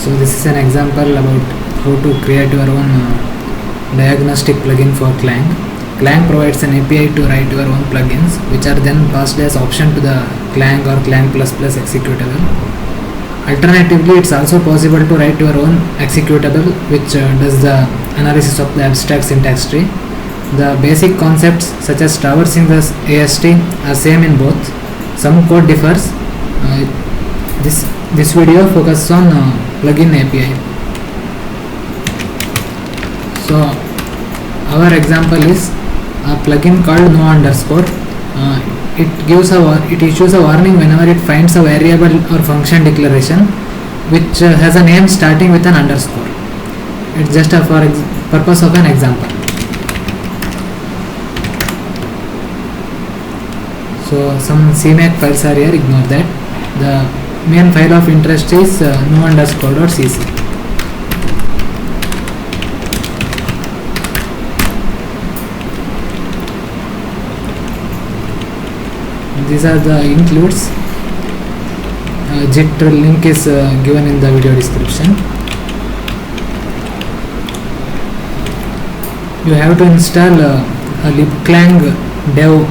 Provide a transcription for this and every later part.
So this is an example about how to create your own diagnostic plugin for Clang. Clang provides an API to write your own plugins, which are then passed as option to the Clang or Clang++ executable. Alternatively, it's also possible to write your own executable which does the analysis of the abstract syntax tree. The basic concepts such as traversing the AST are same in both. Some code differs. This video focuses on plugin API. So our example is a plugin called no underscore. It issues a warning whenever it finds a variable or function declaration which has a name starting with an underscore. It's just for purpose of an example. So some CMake files are here, ignore that. The main file of interest is no underscore.cc. These are the includes. JIT link is given in the video description. You have to install a libclang dev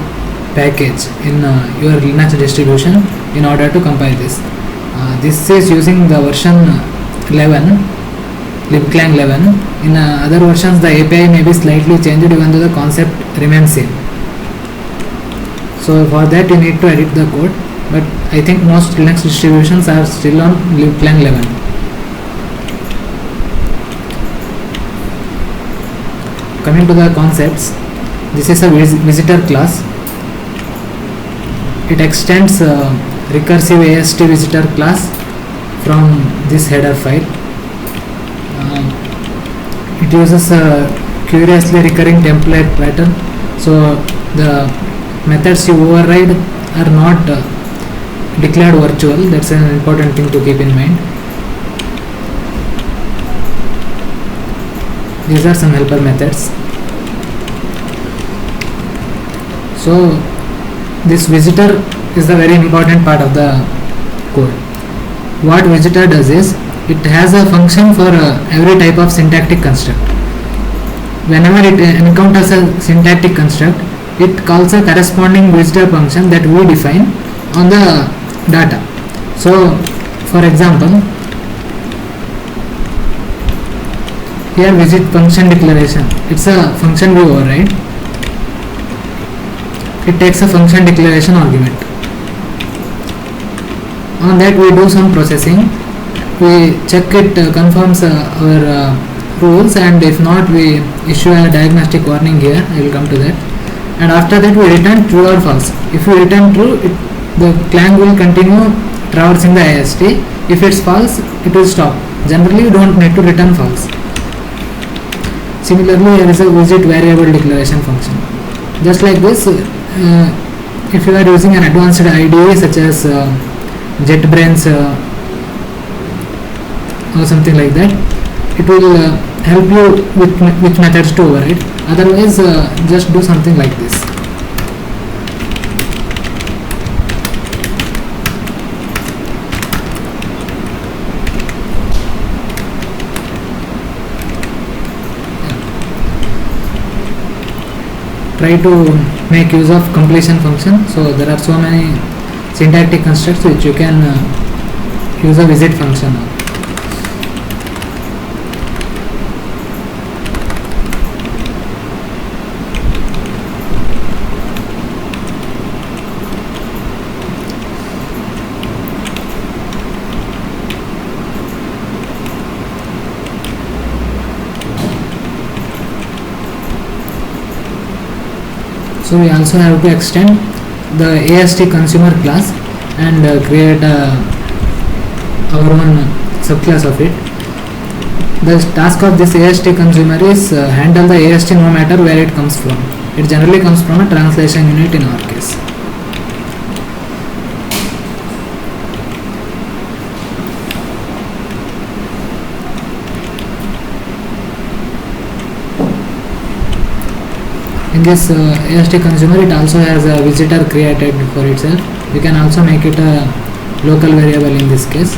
package in your Linux distribution in order to compile this. This is using the version 11, libclang 11. In other versions the API may be slightly changed even though the concept remains same. So for that you need to edit the code, but I think most Linux distributions are still on libclang 11. Coming to the concepts, this is a visitor class. It extends recursive AST visitor class from this header file. It uses a curiously recurring template pattern, so the methods you override are not declared virtual. That's an important thing to keep in mind. These are some helper methods. So this visitor is the very important part of the code. What visitor does is it has a function for every type of syntactic construct. Whenever it encounters a syntactic construct, it calls a corresponding visitor function that we define on the data. So for example, here visit function declaration, it's a function we override. It takes a function declaration argument. On that we do some processing, we check it confirms our rules, and if not we issue a diagnostic warning here. I will come to that. And after that we return true or false. If we return true, the Clang will continue traversing the AST. If it's false, it will stop. Generally you don't need to return false. Similarly, here is a visit variable declaration function. Just like this, if you are using an advanced IDE such as JetBrains or something like that, it will help you with which methods to override. Otherwise, just do something like this. Try to make use of completion function. So there are so many syntactic constructs which you can use a visit function on. So we also have to extend the AST consumer class and create our own subclass of it. The task of this AST consumer is handle the AST no matter where it comes from. It generally comes from a translation unit in our case. In this AST consumer, it also has a visitor created for itself. We can also make it a local variable in this case.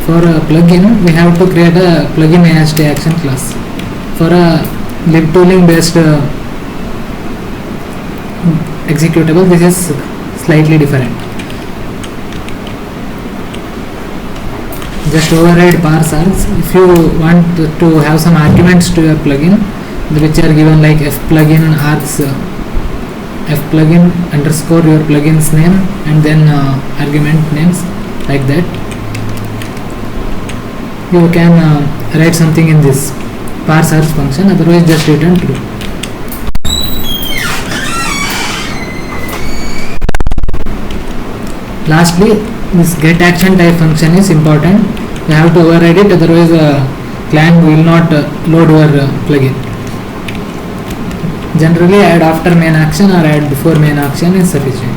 For a plugin, we have to create a plugin AST action class. For a libtooling based executable, this is slightly different. Just override parse args. If you want to have some arguments to your plugin, which are given like fplugin args, fplugin underscore your plugin's name, and then argument names like that. You can write something in this parse args function, otherwise just return true. Lastly, this get action type function is important. You have to override it, otherwise Clang will not load your plugin. Generally, add after main action or add before main action is sufficient.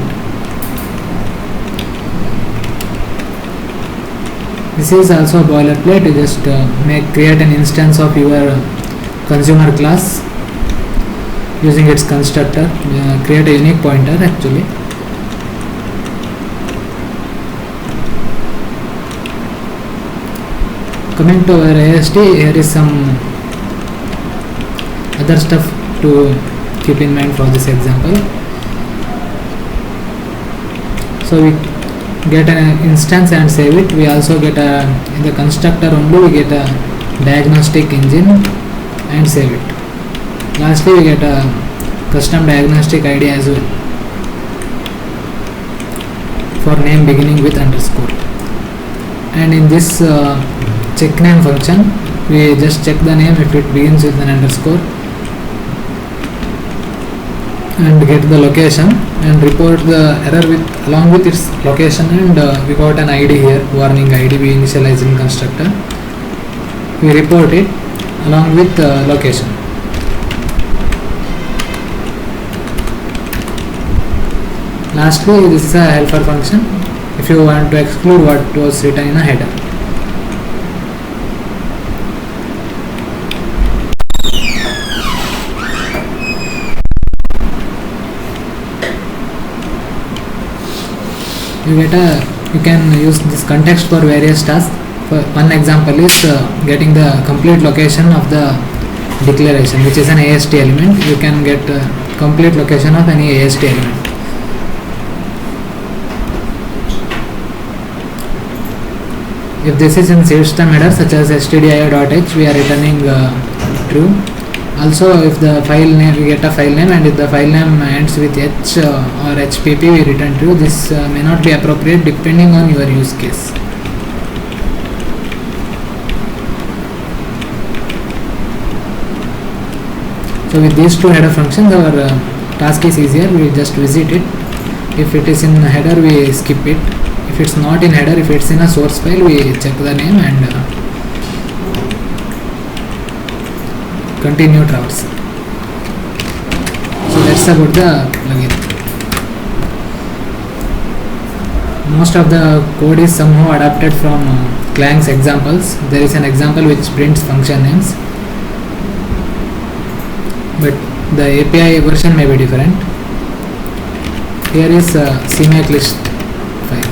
This is also a boilerplate. You just create an instance of your consumer class using its constructor. Create a unique pointer actually. Coming to our AST, here is some other stuff to keep in mind for this example. So we get an instance and save it. We also get in the constructor only we get a diagnostic engine and save it. Lastly, we get a custom diagnostic ID as well for name beginning with underscore. And in this check name function, we just check the name if it begins with an underscore and get the location and report the error with along with its location, and we got an ID here, warning ID we initialize in constructor. We report it along with location. Lastly, this is a helper function if you want to exclude what was written in a header. You can use this context for various tasks. For one example is getting the complete location of the declaration, which is an AST element. You can get complete location of any AST element. If this is in system header such as stdio.h, we are returning true. Also, if the file name, we get a file name, and if the file name ends with h or hpp, we return true. This may not be appropriate depending on your use case. So with these two header functions, our task is easier. We just visit it. If it is in header, we skip it. If it's not in header, if it's in a source file, we check the name and continue traverse. So that's about the plugin. Most of the code is somehow adapted from Clang's examples. There is an example which prints function names, but the API version may be different. Here is a CMake list file.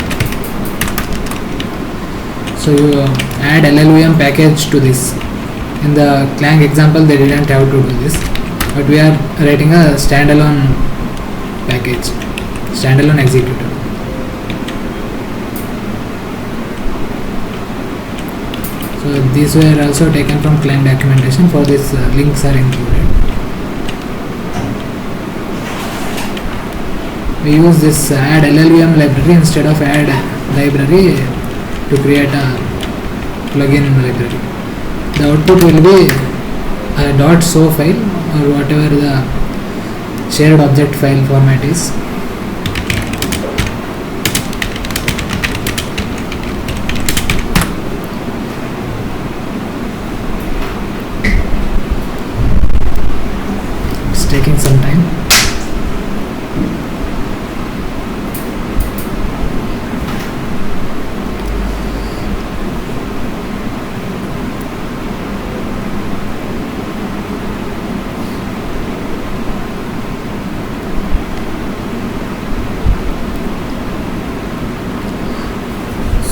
So you add LLVM package to this. In the Clang example, they didn't have to do this, but we are writing a standalone package, standalone executor. So these were also taken from Clang documentation. For this, links are included. We use this add LLVM library instead of add library to create a plugin library. The output will be a .so file or whatever the shared object file format is. It's taking some time.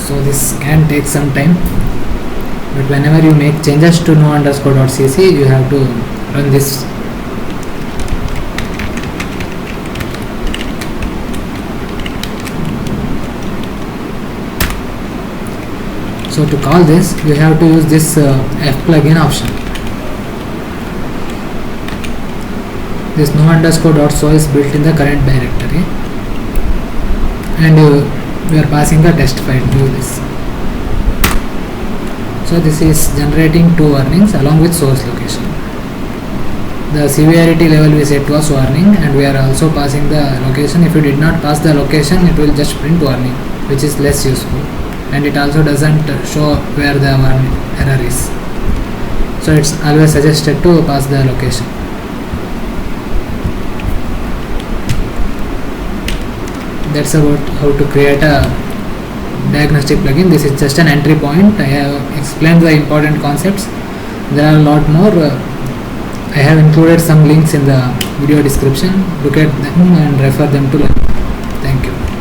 So this can take some time. but whenever you make changes to no_.cc, you have to run this. So to call this, you have to use this f plugin option. This no_.so is built in the current directory, and we are passing the test file to this. So this is generating 2 warnings along with source location. The severity level we set was warning, and we are also passing the location. If you did not pass the location, it will just print warning, which is less useful, and it also doesn't show where the warning error is. So it's always suggested to pass the location. That's about how to create a diagnostic plugin. This is just an entry point. I have explained the important concepts. There are a lot more. I have included some links in the video description. Look at them and refer them to learn. Thank you.